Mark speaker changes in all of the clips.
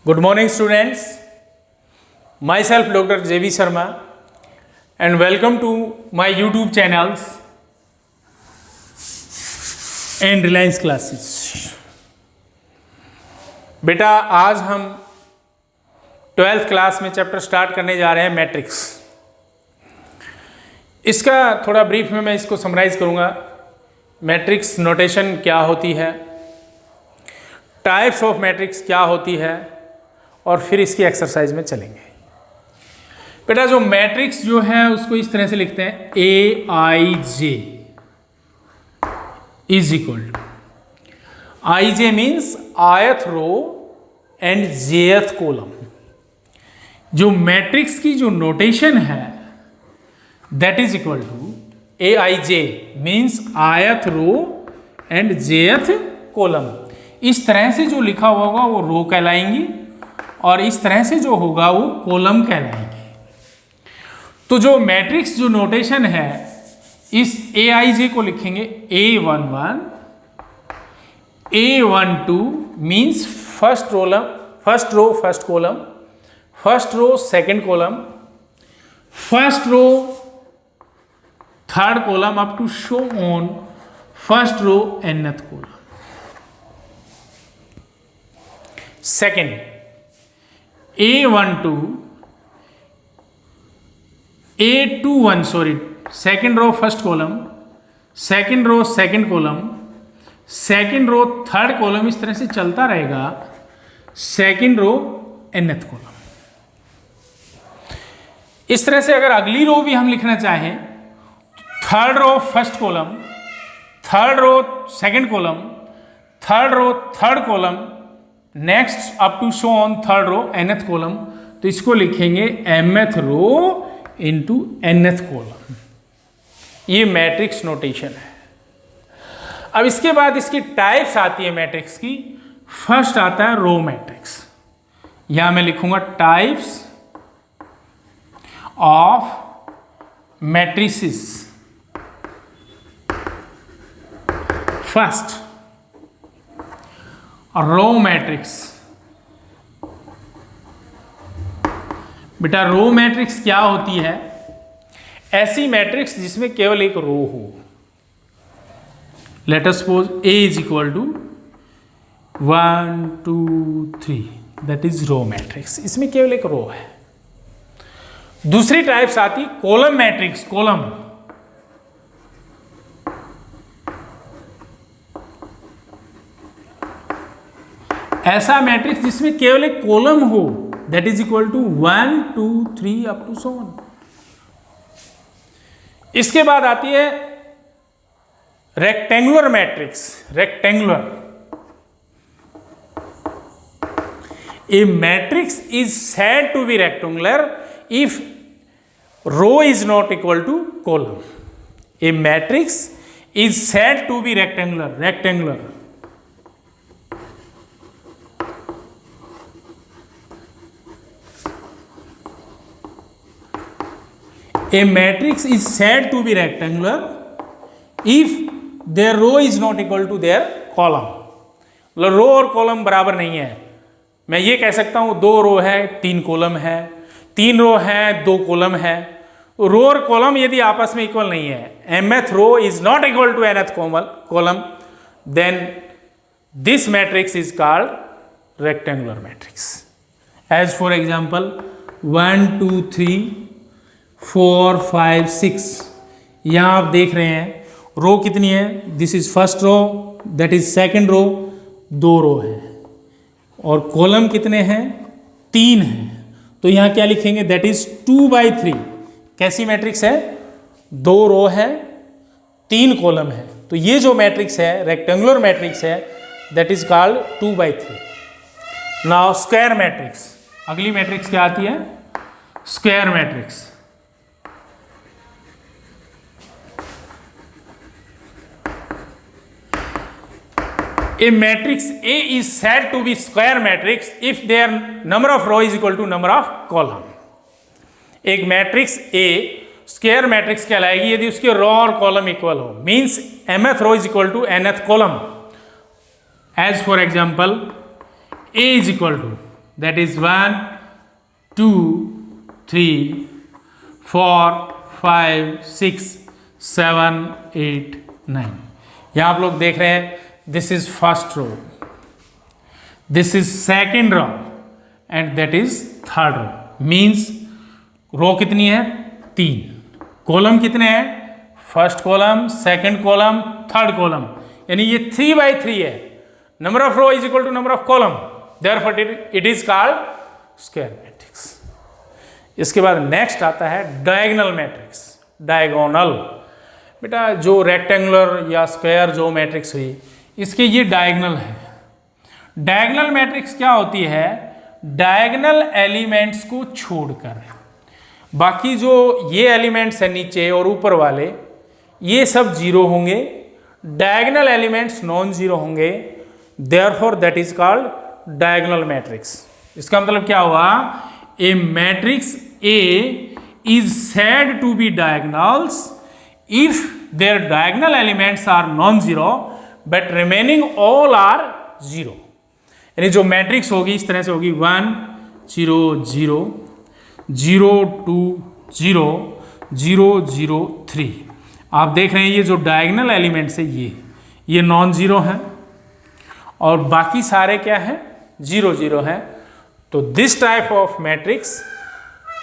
Speaker 1: Good morning, students. Myself, Dr. J.V. Sharma, and welcome to my YouTube channels and Reliance Classes. बेटा आज हम 12th class में chapter start करने जा रहे हैं मैट्रिक्स। इसका थोड़ा ब्रीफ में मैं इसको समराइज करूँगा। मैट्रिक्स नोटेशन क्या होती है, टाइप्स ऑफ मैट्रिक्स क्या होती है, और फिर इसकी एक्सरसाइज में चलेंगे। बेटा जो मैट्रिक्स जो है उसको इस तरह से लिखते हैं A I J is equal to, I J means ith row and jth column. जो मैट्रिक्स की जो नोटेशन है that is equal to A I J means ith row and jth column. इस तरह से जो लिखा हुआ होगा वो रो कहलाएंगी और इस तरह से जो होगा वो कॉलम कहलाएंगे। तो जो मैट्रिक्स जो नोटेशन है इस ए आई जे को लिखेंगे A11, A12 means first row first column, first row second column, first row third column up to so on first row nth column. Second A12, A21 second row first column, second row second column, second row third column, इस तरह से चलता रहेगा। Second row nth column. इस तरह से अगर अगली रो भी हम लिखना चाहें, third row first column, third row second column, third row third column, next up to so on third row nth column, तो इसको लिखेंगे mth row into nth column. ये मैट्रिक्स नोटेशन है। अब इसके बाद इसकी टाइप्स आती है मैट्रिक्स की। फर्स्ट आता है रो मैट्रिक्स। यहां मैं लिखूंगा types of matrices. First row matrix. बेटा रो मैट्रिक्स क्या होती है? ऐसी मैट्रिक्स जिसमें केवल एक रो हो। Let us suppose A is equal to 1 2 3, that is row matrix. इसमें केवल एक रो है। दूसरी टाइप्स आती कॉलम मैट्रिक्स। कॉलम ऐसा मैट्रिक्स जिसमें केवल एक कॉलम हो, that is equal to 1 2 3 up to so on. इसके बाद आती है rectangular matrix. Rectangular, a matrix is said to be rectangular if row is not equal to column. A matrix is said to be rectangular. Rectangular A matrix is said to be rectangular if their row is not equal to their column. मतलब रो और column बराबर नहीं है। मैं ये कह सकता हूँ 2 रो है 3 कॉलम है, 3 रो है 2 कॉलम है। रो और कॉलम यदि आपस में इक्वल नहीं है, mth row is not equal to nth column, then this matrix is called rectangular matrix. As for example 1 2 3 4 5 6। यहां आप देख रहे हैं रो कितनी है? This is first row, that is second row, 2 row है। और कॉलम कितने हैं? 3 हैं। तो यहां क्या लिखेंगे? That is 2/3। कैसी मैट्रिक्स है? 2 रो है 3 कॉलम है। तो ये जो मैट्रिक्स है रेक्टेंगुलर मैट्रिक्स है, that is called 2/3। Now square matrix. अगली मैट्रिक्स क्या आती है? Square matrix. A matrix A is said to be square matrix if their number of row is equal to number of column. एक matrix A square matrix कहलाएगी यदि उसके row और column equal हो। Means mth row is equal to nth column. As for example A is equal to that is 1 2 3 4 5 6 7 8 9। यहाँ आप लोग देख रहे हैं, this is first row, this is second row and that is third row. Means row कितनी है? 3। Column कितने हैं? First column, second column, third column, यानी ये 3/3 है। Number of row is equal to number of column, therefore it is called square matrix. इसके बाद next आता है डायगोनल मैट्रिक्स। डायगोनल बेटा जो रेक्टेंगुलर या स्क्वायर जो मैट्रिक्स हुई, इसके ये डायगोनल है। डायगोनल मैट्रिक्स क्या होती है? डायगोनल एलिमेंट्स को छोड़कर बाकी जो ये एलिमेंट्स हैं नीचे और ऊपर वाले, ये सब जीरो होंगे, डायगोनल एलिमेंट्स नॉन जीरो होंगे, therefore that is called diagonal matrix. इसका मतलब क्या हुआ? A matrix A is said to be diagonals if there diagonal elements are non zero but remaining all are zero. यानी जो matrix होगी इस तरह से होगी 1 0 0 0 2 0 0 0 3। आप देख रहे हैं ये जो डायगोनल एलिमेंट्स है ये नॉन जीरो हैं और बाकी सारे क्या हैं? 0 0 हैं। तो this type of matrix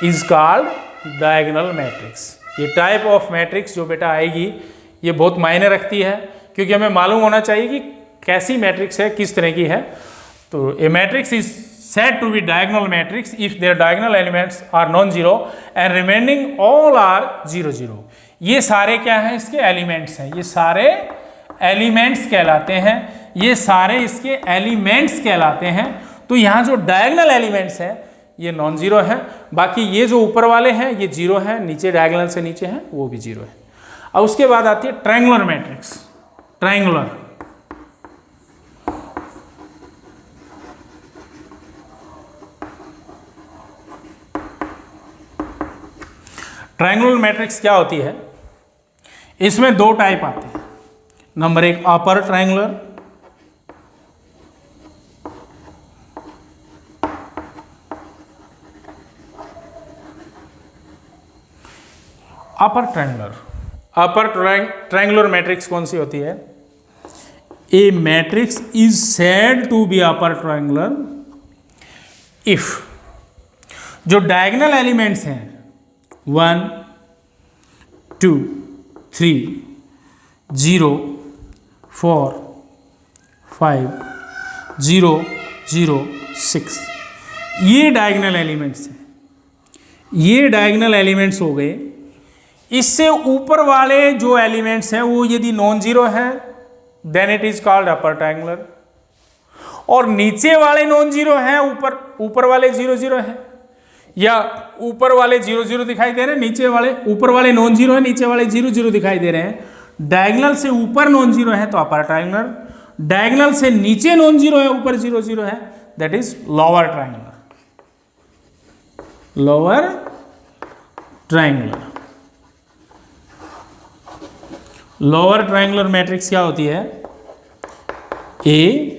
Speaker 1: is called diagonal matrix. ये टाइप ऑफ मैट्रिक्स जो बेटा आएगी ये बहुत मायने रखती है, क्योंकि हमें मालूम होना चाहिए कि कैसी मैट्रिक्स है, किस तरह की है। तो a matrix is said to be diagonal matrix if their diagonal elements are non-zero and remaining all are 0 0। ये सारे क्या हैं? इसके एलिमेंट्स हैं, ये सारे एलिमेंट्स कहलाते हैं, ये सारे इसके एलिमेंट्स कहलाते हैं। तो यहाँ जो डायगोनल एलिमेंट्स हैं ये नॉन जीरो हैं, बाकी ये जो ऊपर वाले हैं ये जीरो हैं, नीचे डायगोनल से नीचे हैं वो भी जीरो है। अब उसके बाद आती है triangular matrix. Triangular triangular matrix क्या होती है? इसमें दो टाइप आते हैं। Number 1 upper triangular, upper triangular. Upper triangular matrix कौन सी होती है? A matrix is said to be upper triangular if जो डायगोनल एलिमेंट्स हैं 1 2 3 0 4 5 0 0 6 ये डायगोनल एलिमेंट्स हैं। ये डायगोनल एलिमेंट्स हो गए। इससे ऊपर वाले जो एलिमेंट्स हैं वो यदि नॉन जीरो है then it is called upper triangular, और नीचे वाले नॉन जीरो हैं, ऊपर वाले 0 0 हैं, या ऊपर वाले 0 0 दिखाई दे रहे हैं, नीचे वाले ऊपर वाले नॉन जीरो है, नीचे वाले 0 0 दिखाई दे रहे हैं। डायगोनल से ऊपर नॉन जीरो है तो अपर ट्रायंगुलर, डायगोनल से नीचे नॉन जीरो है, ऊपर 0 0 है, that is lower triangular. Lower triangular. Lower triangular matrix क्या होती है? ए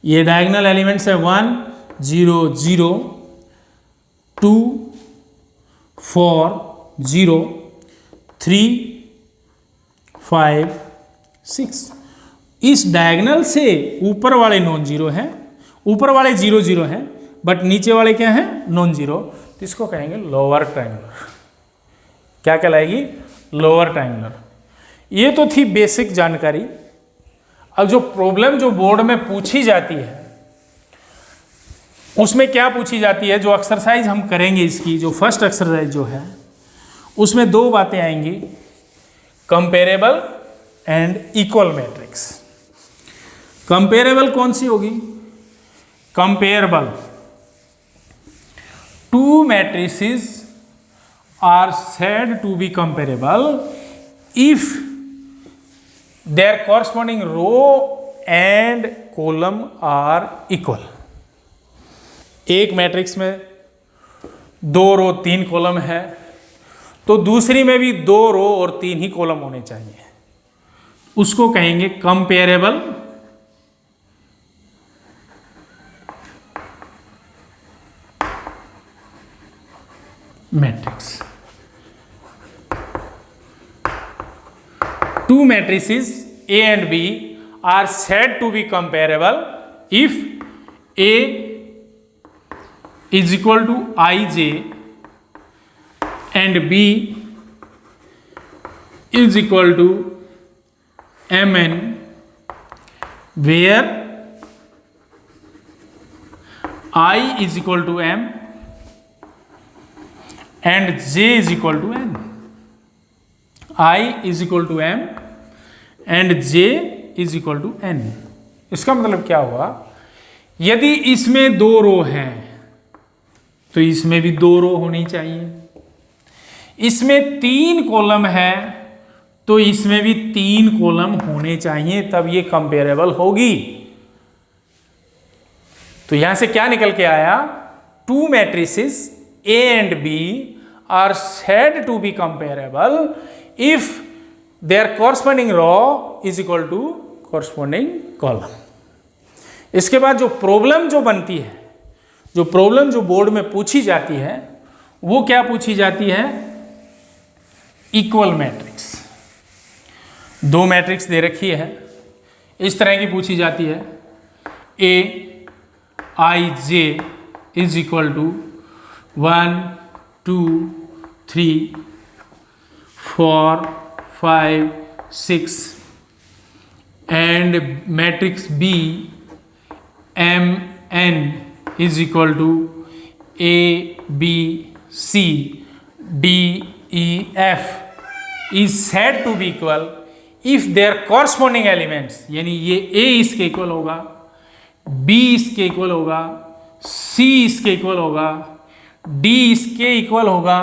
Speaker 1: ये डायगोनल एलिमेंट्स है 1 0 0 2 4 0 3 5 6। इस डायगोनल से ऊपर वाले नॉन जीरो हैं, ऊपर वाले 0 0 हैं, बट नीचे वाले क्या हैं? Non zero. तो इसको कहेंगे लोअर ट्रायंगुलर। क्या कहलाएगी? Lower triangular. ये तो थी बेसिक जानकारी। अब जो प्रॉब्लम जो बोर्ड में पूछी जाती है उसमें क्या पूछी जाती है, जो एक्सरसाइज हम करेंगे इसकी, जो फर्स्ट एक्सरसाइज जो है उसमें दो बातें आएंगी, comparable and equal matrix. Comparable कौन सी होगी? Comparable two matrices are said to be comparable if their corresponding row and column are equal। एक मैट्रिक्स में 2 रो 3 कॉलम है तो दूसरी में भी 2 रो और 3 ही कॉलम होने चाहिए, उसको कहेंगे comparable matrix. Two matrices A and B are said to be comparable if A is equal to Ij and B is equal to Mn, where I is equal to M and J is equal to N. I is equal to M and J is equal to N. इसका मतलब क्या हुआ, यदि इसमें 2 रो हैं तो इसमें भी 2 रो होनी चाहिए, इसमें 3 कॉलम है तो इसमें भी 3 कॉलम होने चाहिए, तब ये कंपेरेबल होगी। तो यहां से क्या निकल के आया, 2 matrices A and B are said to be comparable if their corresponding row is equal to corresponding column. इसके बाद जो प्रॉब्लम जो बनती है, जो प्रॉब्लम जो बोर्ड में पूछी जाती है, वो क्या पूछी जाती है, इक्वल मैट्रिक्स। 2 मैट्रिक्स दे रखी है, इस तरह की पूछी जाती है, A Ij is equal to 1 2 3 4 5 6 and matrix B Mn is equal to A B C D E F is said to be equal if their corresponding elements, यानी ये A इसके इक्वल होगा, B इसके इक्वल होगा, C इसके equal होगा, D इसके equal होगा,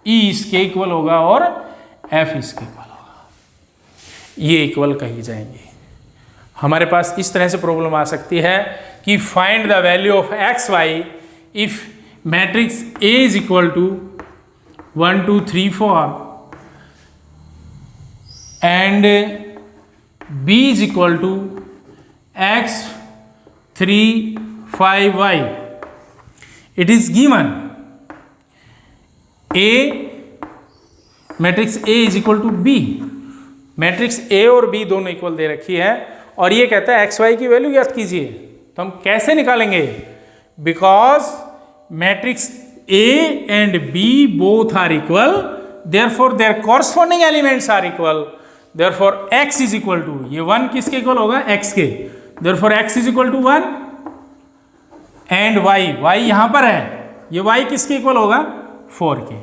Speaker 1: E इसके इक्वल होगा और F इसके इक्वल होगा, ये इक्वल कही जाएंगे। हमारे पास इस तरह से प्रॉब्लम आ सकती है कि find the value of x y if matrix A is equal to 1 2 3 4 and B is equal to x 3 5 y. It is given A matrix A is equal to B, matrix A और B दोनों equal दे रखी है और ये कहता है x Y की वैल्यू ज्ञात कीजिए। तो हम कैसे निकालेंगे, because matrix A and B both are equal, therefore their corresponding elements are equal, therefore x is equal to, ये 1 किसके इक्वल होगा, x के, therefore x is equal to 1 and y यहां पर है, ये y किसके इक्वल होगा, 4 के,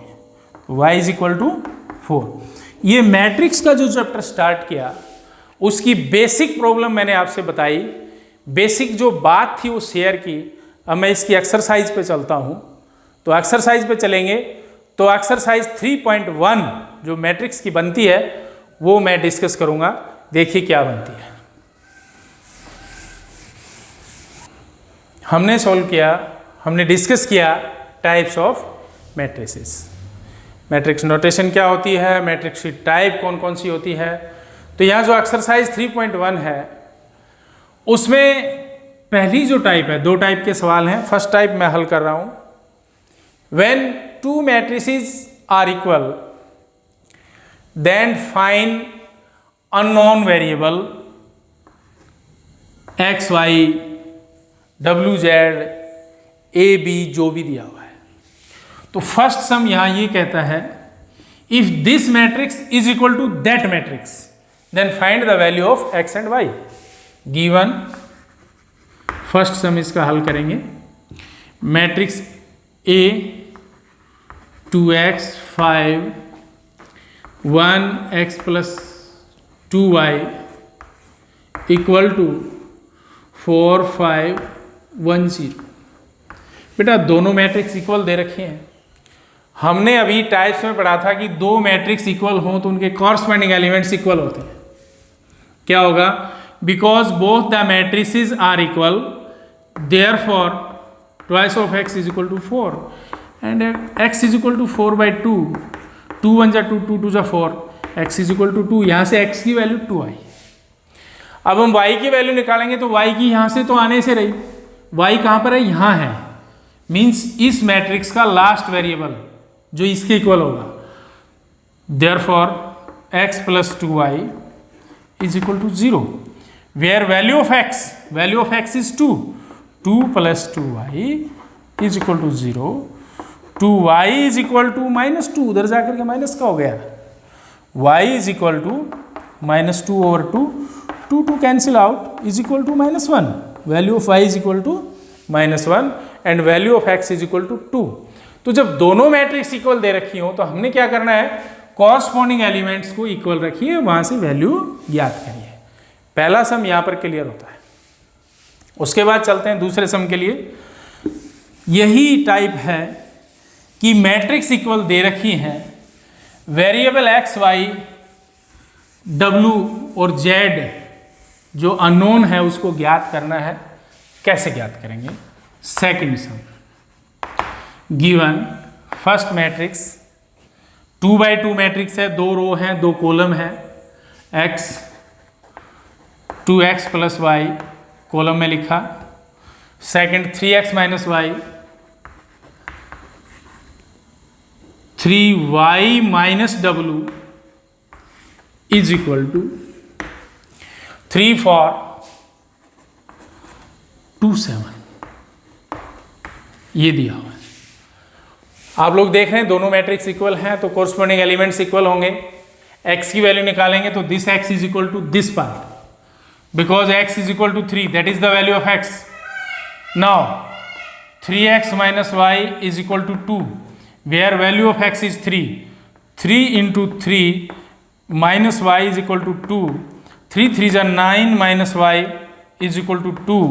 Speaker 1: तो y इज इक्वल टू 4। ये मैट्रिक्स का जो चैप्टर स्टार्ट किया उसकी बेसिक प्रॉब्लम मैंने आपसे बताई, बेसिक जो बात थी वो शेयर की। अब मैं इसकी एक्सरसाइज पे चलता हूँ, तो एक्सरसाइज पे चलेंगे तो एक्सरसाइज 3.1 जो मैट्रिक्स की बनती है वो मैं डिस्कस करूँगा, देखिए क्या बनती है। हमने सॉल्व किया, हमने डिस्कस किया types of matrices, matrix notation क्या होती है, मैट्रिक्स की टाइप कौन कौन सी होती है। तो यहाँ जो एक्सरसाइज 3.1 है उसमें पहली जो टाइप है, 2 टाइप के सवाल हैं। फर्स्ट टाइप मैं हल कर रहा हूँ, when 2 matrices are equal then find unknown variable x y डब्ल्यू जेड ए बी जो भी दिया हुआ है। तो फर्स्ट सम यहां ये कहता है if this matrix is equal to that matrix then find the value of x and y given. First sum इसका हल करेंगे, matrix A 2x 5 1x plus 2y equal to 4 5 1 0। बेटा दोनों मैट्रिक्स इक्वल दे रखे हैं। हमने अभी टाइप्स में पढ़ा था कि 2 मैट्रिक्स इक्वल हों तो उनके कॉरस्पॉन्डिंग एलिमेंट्स इक्वल होते हैं। क्या होगा, because both the matrices are equal therefore twice of x is equal to 4 and x is equal to 4 by 2, 2 1 जा 2, 2 2 जा 4, x इज इक्वल टू 2, यहाँ से x की वैल्यू 2 आई। अब हम y की वैल्यू निकालेंगे तो y की यहाँ से तो आने से रही, y कहाँ पर है, यहाँ है, मीन्स इस मैट्रिक्स का लास्ट वेरिएबल जो इसके इक्वल होगा। Therefore x plus 2y is equal to 0, where value of x is 2, 2 plus 2y is equal to 0, 2y is equal to -2, उधर जाकर के माइनस का हो गया, y is equal to -2/2, 2 cancel out is equal to -1, value of y is equal to -1 and value of x is equal to 2। तो जब दोनों matrix equal दे रखी हो तो हमने क्या करना है, कॉरस्पॉन्डिंग एलिमेंट्स को इक्वल रखिए, वहां से वैल्यू ज्ञात करिए। पहला सम यहां पर क्लियर होता है। उसके बाद चलते हैं दूसरे सम के लिए। यही टाइप है कि मैट्रिक्स इक्वल दे रखी है, वेरिएबल x y w और z जो अननोन है उसको ज्ञात करना है। कैसे ज्ञात करेंगे? सेकंड सम, given first matrix 2x2 matrix है, 2 रो हैं 2 कॉलम है, x 2x plus y column में लिखा, second 3x minus y 3y minus w is equal to 3 4 2 7, ये दिया हुआ है। आप लोग देख रहे हैं दोनों मैट्रिक्स इक्वल हैं तो कोरस्पॉन्डिंग एलिमेंट्स इक्वल होंगे। x की वैल्यू निकालेंगे तो this x is equal to this part, because x is equal to 3, that is the value of x। Now 3x minus y is equal to 2, where value of x is 3, 3 into 3 minus y is equal to 2, 3 3 जा 9 minus y is equal to 2,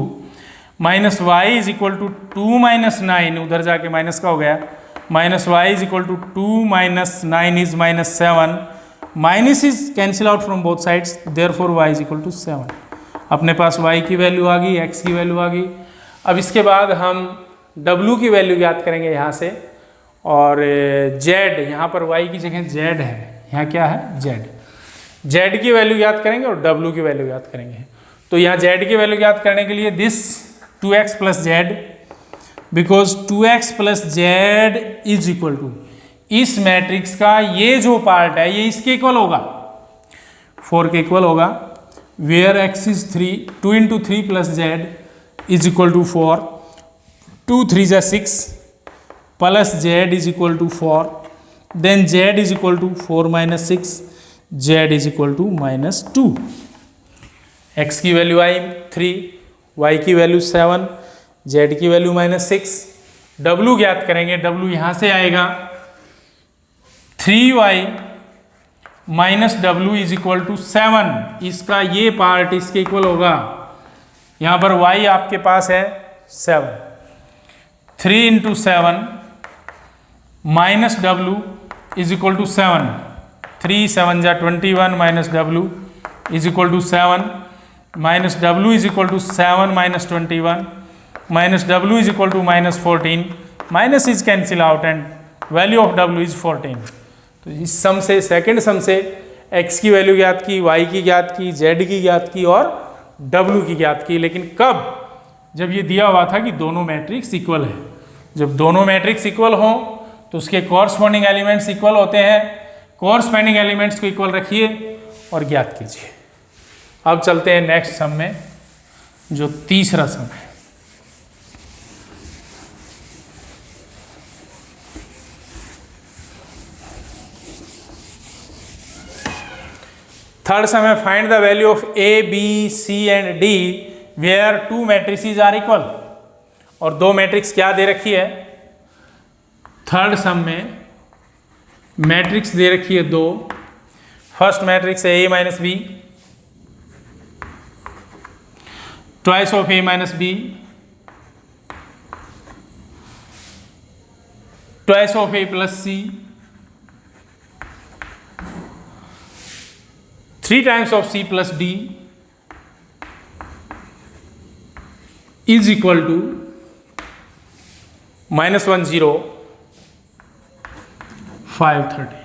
Speaker 1: minus y is equal to 2 minus 9, उधर जाके minus का हो गया, minus y is equal to 2 minus 9 is minus 7, minus is cancel out from both sides, therefore y is equal to 7। अपने पास y की value आ गई, x की value आ गई। अब इसके बाद हम w की वैल्यू याद करेंगे यहाँ से, और z यहाँ पर y की जगह z है, यहाँ क्या है z की वैल्यू याद करेंगे और w की वैल्यू याद करेंगे। तो यहाँ z की वैल्यू याद करने के लिए this 2x plus z, because 2x plus z is equal to इस मैट्रिक्स का ये जो पार्ट है ये इसके इक्वल होगा, 4 के इक्वल होगा, where x is 3, 2 into 3 plus z is equal to 4, 2 3 जा 6 plus z is equal to 4, then z is equal to 4 minus 6, z is equal to minus 2। x की वैल्यू आई 3, y की वैल्यू 7, z की value minus 6, w ज्ञात करेंगे, w यहाँ से आएगा 3y minus w is equal to 7, इसका ये पार्ट इसके इक्वल होगा, यहाँ पर y आपके पास है 7, 3 into 7 minus w is equal to 7, 3 7 जा 21 minus w is equal to 7, minus w is equal to 7 minus 21, minus w is equal to minus 14, minus is cancel out and value of w is 14। तो इस सम से, second सम से x की value ज्ञात की, y की ज्ञात की, z की ज्ञात की और w की ज्ञात की। लेकिन कब? जब ये दिया हुआ था कि दोनों मैट्रिक्स इक्वल है। जब दोनों मैट्रिक्स इक्वल हों तो उसके कॉरस्पॉन्डिंग एलिमेंट्स इक्वल होते हैं। कॉरस्पॉन्डिंग एलिमेंट्स को इक्वल रखिए और ज्ञात कीजिए। अब चलते हैं नेक्स्ट सम में, जो तीसरा सम है। थर्ड सम है, find the value of a b c and d where 2 matrices are equal. और 2 मैट्रिक्स क्या दे रखी है? थर्ड सम में मैट्रिक्स दे रखी है 2। फर्स्ट मैट्रिक्स है a minus b, twice of a minus b, twice of a plus c, 3 times of c plus d is equal to -1 0 5 13।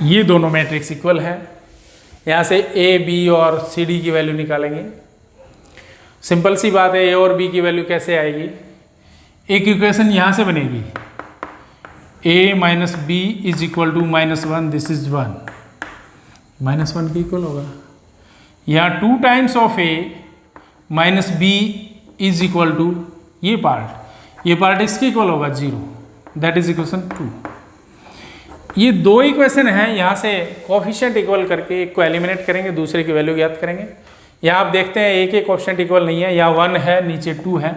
Speaker 1: ये दोनों मैट्रिक्स इक्वल है। यहाँ से a b और c d की वैल्यू निकालेंगे। सिंपल सी बात है, a और b की वैल्यू कैसे आएगी? एक इक्वेशन यहाँ से बनेगी, a minus b is equal to -1, this is 1, -1 के इक्वल होगा। या 2 times of a minus b is equal to ये पार्ट इसके इक्वल होगा 0, दैट इज इक्वेशन 2। ये 2 इक्वेशन हैं, यहाँ से कोफिशिएंट इक्वल करके एक को एलिमिनेट करेंगे, दूसरे की वैल्यू ज्ञात करेंगे। यहाँ आप देखते हैं ए के कोफिशिएंट इक्वल नहीं है, यहाँ 1 है, नीचे 2 है,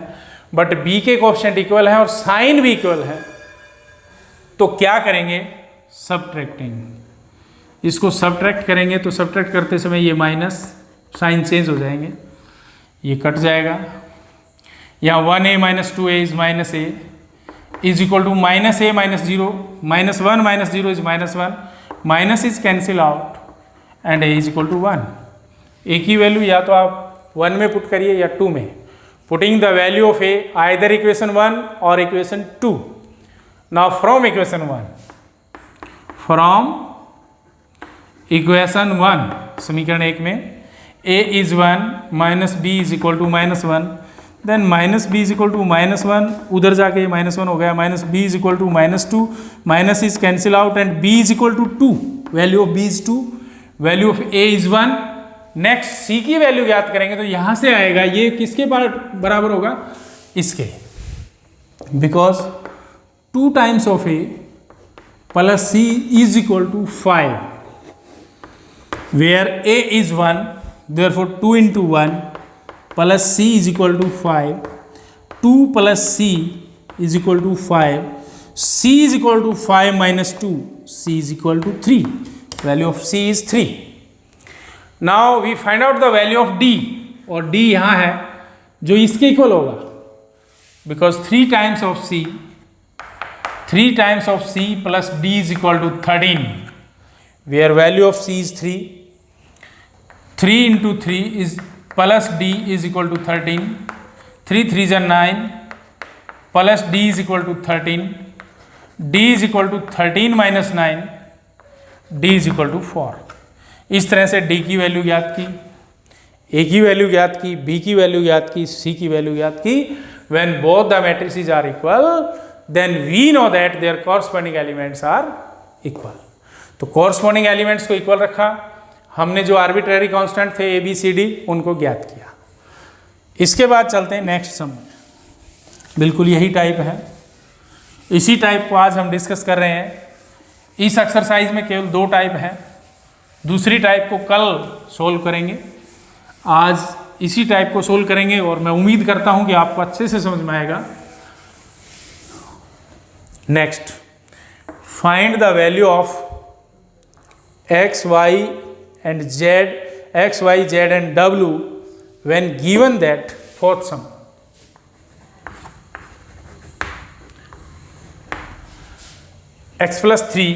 Speaker 1: बट बी के कोफिशिएंट इक्वल है और साइन भी इक्वल है। तो क्या करेंगे? सब्ट्रैक्टिंग। इसको सब्ट्रैक्ट करेंगे तो सब्ट्रैक्ट करते समय ये माइनस साइन चेंज हो जाएंगे, ये कट जाएगा। यहाँ 1a minus 2a is minus a is equal to -a minus 0, -1 minus 0 is -1, minus is cancel out and a is equal to 1। A की वैल्यू या तो आप 1 में पुट करिए या 2 में। Putting the value of a either equation 1 और equation 2। Now from equation 1 समीकरण 1 में a is 1 minus b is equal to -1, then minus b is equal to -1, उधर जाके -1 हो गया, minus b is equal to -2, minus is cancel out and b is equal to 2, value of b is 2, value of a is 1। Next c की value ज्ञात करेंगे तो यहां से आएगा, ये किसके बराबर होगा? इसके, because 2 times of a plus c is equal to 5, where a is 1, therefore 2 into 1 plus c is equal to 5, 2 plus c is equal to 5, c is equal to 5 minus 2, c is equal to 3, value of c is 3। Now we find out the value of d, और d यहाँ है जो इसके equal होगा, because 3 times of c plus d is equal to 13, where value of c is 3, 3 into 3 is plus d is equal to 13, 3 3s are 9, plus d is equal to 13, d is equal to 13 minus 9, d is equal to 4। इस तरह से d की value ज्ञात की, a की value ज्ञात की, b की वैल्यू ज्ञात की, c की वैल्यू ज्ञात की। when both the matrices are equal then we know that their corresponding elements are equal। तो corresponding elements को इक्वल रखा, हमने जो आर्बिट्रेरी कांस्टेंट थे ए बी सी डी उनको ज्ञात किया। इसके बाद चलते हैं नेक्स्ट सम, बिल्कुल यही टाइप है, इसी टाइप को आज हम डिस्कस कर रहे हैं। इस एक्सरसाइज में केवल 2 टाइप हैं, दूसरी टाइप को कल सोल्व करेंगे, आज इसी टाइप को सोल्व करेंगे और मैं उम्मीद करता हूं कि आपको अच्छे से समझ में आएगा। Next, find the value of x, y and z, x, y, z and w when given that fourth sum। x plus 3,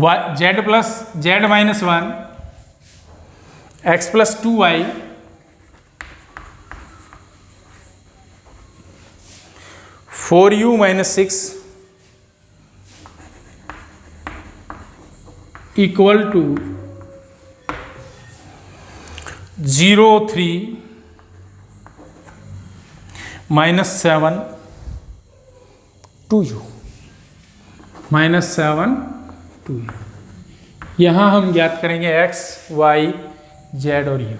Speaker 1: y, z plus z minus 1, x plus 2y, 4u minus 6 equal to 0 3 minus 7 2u, -7 2u। यहाँ हम ज्ञात करेंगे x, y, z और u।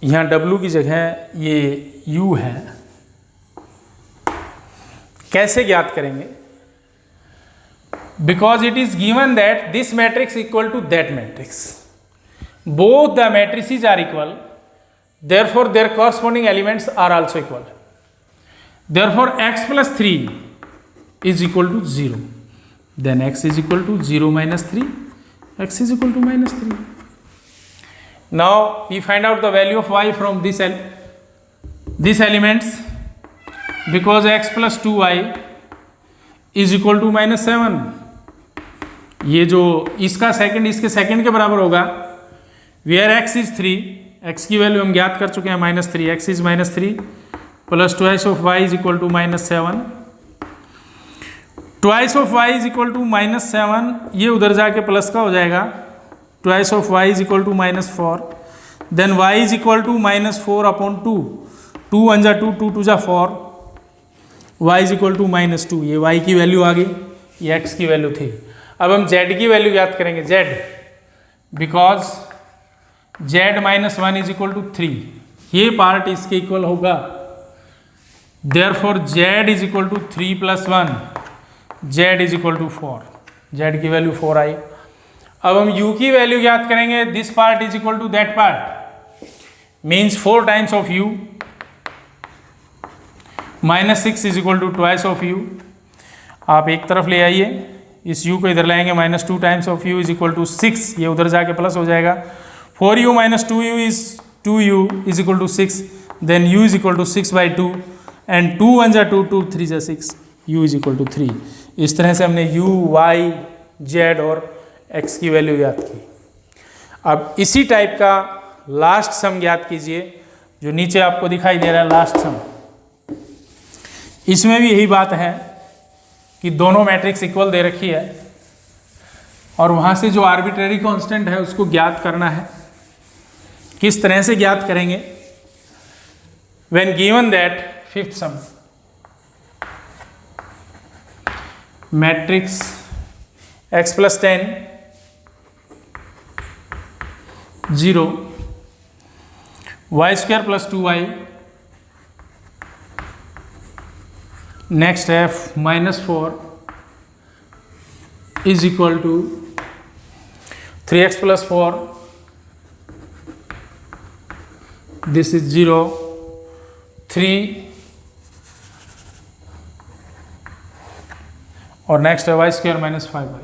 Speaker 1: यहाँ w की जगह ये u है, कैसे ज्ञात करेंगे? Because it is given that this matrix equal to that matrix, both the matrices are equal, therefore their corresponding elements are also equal, therefore x plus 3 is equal to 0, then x is equal to 0 minus 3, x is equal to -3। now we find out the value of y from this elements, because x plus 2y is equal to -7, ये जो इसका second इसके second के बराबर होगा, where x is 3, x की value हम ज्ञात कर चुके हैं -3, x is -3 plus twice of y is equal to -7, twice of y is equal to -7, ये उधर जाके प्लस का हो जाएगा, twice of y is equal to -4, then y is equal to -4/2, 2 1 जा 2, 2 2 जा 4, y इज इक्वल टू -2। ये y की वैल्यू आ गई, ये x की वैल्यू थी। अब हम z की वैल्यू याद करेंगे, z, because z -1 is equal to 3, ये पार्ट इसके इक्वल होगा, therefore z is equal to 3 + 1, z is equal to 4, z की वैल्यू 4 आई। अब हम u की वैल्यू याद करेंगे, this part is equal to that part, means 4 times of u, -6 is equal to twice of u। आप एक तरफ ले आइए, इस u को इधर लाएंगे, -2 times of u is equal to 6, ये उधर जाके प्लस हो जाएगा, 4u - 2u is 2u is equal to 6, then u is equal to 6/2 and 2 1 जा 2, 2 3 जा 6, u इज इक्वल टू 3। इस तरह से हमने u, y, z और x की वैल्यू याद की। अब इसी टाइप का लास्ट सम याद कीजिए, जो नीचे आपको दिखाई दे रहा है लास्ट सम। इसमें भी यही बात है कि दोनों मैट्रिक्स इक्वल दे रखी है और वहाँ से जो आर्बिट्रेरी कांस्टेंट है उसको ज्ञात करना है। किस तरह से ज्ञात करेंगे? When given that, fifth some, matrix x + 10 0, y² + 2y, next f -4 is equal to 3x + 4, this is 0, 3 और नेक्स्ट है y² - 5y।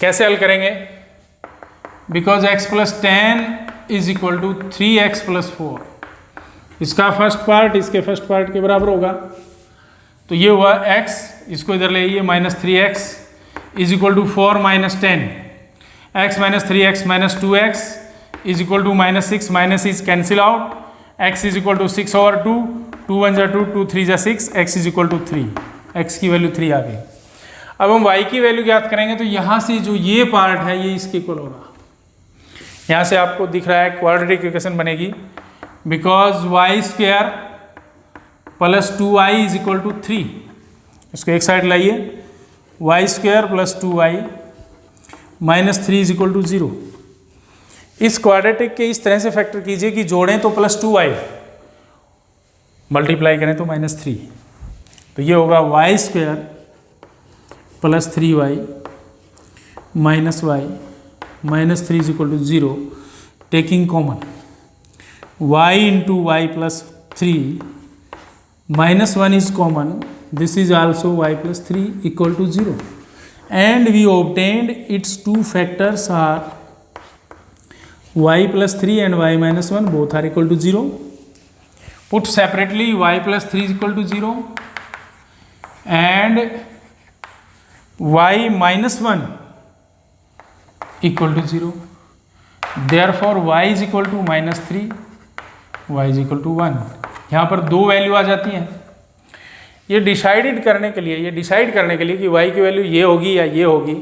Speaker 1: कैसे हल करेंगे? Because x + 10 is equal to 3x + 4, इसका फर्स्ट पार्ट इसके फर्स्ट पार्ट के बराबर होगा, तो ये हुआ x, इसको इधर ले आइए, -3x is equal to 4 - 10, x - 3x - 2x इज equal to -6, minus is cancel out, x is equal to 6/2, 2 1 जा 2, 2 3 जा 6, x is equal to 3, x की वैल्यू 3 आ गई। अब हम y की वैल्यू ज्ञात करेंगे, तो यहाँ से जो ये पार्ट है ये इसके इक्वल होगा। यहाँ से आपको दिख रहा है क्वाड्रेटिक इक्वेशन बनेगी, because y² + 2y is equal to 3, इसको एक साइड लाइए, y² + 2y - 3 is equal to 0। इस क्वाड्रेटिक के इस तरह से फैक्टर कीजिए कि जोड़ें तो +2y, मल्टीप्लाई करें तो -3, तो ये होगा y² + 3y - y -3 is equal to 0, taking common y × y + 3 -1 is common, this is also y + 3 equal to 0, and we obtained its two factors are y + 3 and y - 1, both are equal to 0. Put separately, y + 3 is equal to 0 and y - 1 equal to 0. Therefore y is equal to -3, y is equal to 1। यहाँ पर दो value आ जाती हैं। ये decide करने के लिए कि y की वैल्यू ये होगी या ये होगी,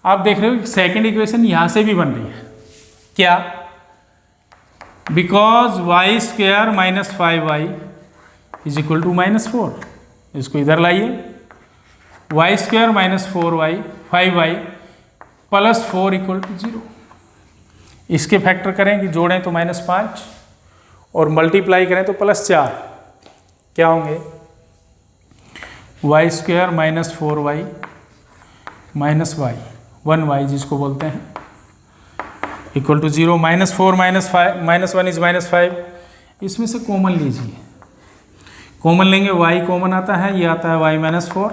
Speaker 1: आप देख रहे हो सेकंड इक्वेशन यहाँ से भी बन रही है। क्या? Because y² - 5y is equal to -4, इसको इधर लाइए, y² - 4y 5y + 4 equal to 0। इसके फैक्टर करें कि जोड़ें तो -5 और मल्टीप्लाई करें तो +4, क्या होंगे? y² - 4y - y, 1y जिसको बोलते हैं, इक्वल टू 0, -4 - 5 -1 इज -5, इसमें से कॉमन लीजिए, कॉमन लेंगे, y कॉमन आता है, ये आता है y - 4,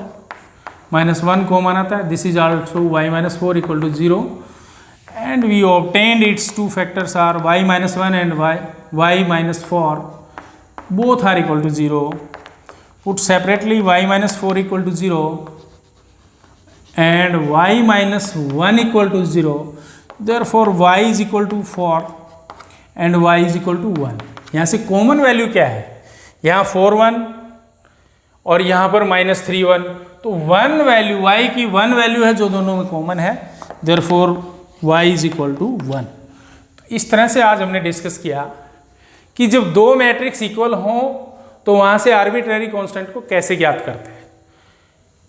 Speaker 1: -1 कॉमन आता है, this is also y - 4 equal to 0, and we obtained its two factors are y - 1 and y - 4, both are equal to 0. Put separately, y - 4 equal to 0 and y - 1 equal to 0, therefore y is equal to 4 and y is equal to 1। यहाँ से common value क्या है? यहाँ 4 1 और यहाँ पर -3 1, तो 1 value, y की 1 वैल्यू है जो दोनों में कॉमन है, therefore y is equal to 1। तो इस तरह से आज हमने डिस्कस किया कि जब दो मैट्रिक्स इक्वल हों तो वहाँ से आर्बिट्रेरी कांस्टेंट को कैसे ज्ञात करते हैं।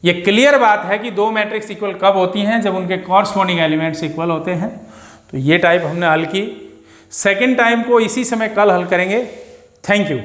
Speaker 1: ये क्लियर बात है कि दो मैट्रिक्स इक्वल कब होती हैं, जब उनके कॉरस्पॉन्डिंग एलिमेंट्स इक्वल होते हैं। तो ये टाइप हमने हल की। सेकेंड टाइम को इसी समय कल हल करेंगे। Thank you.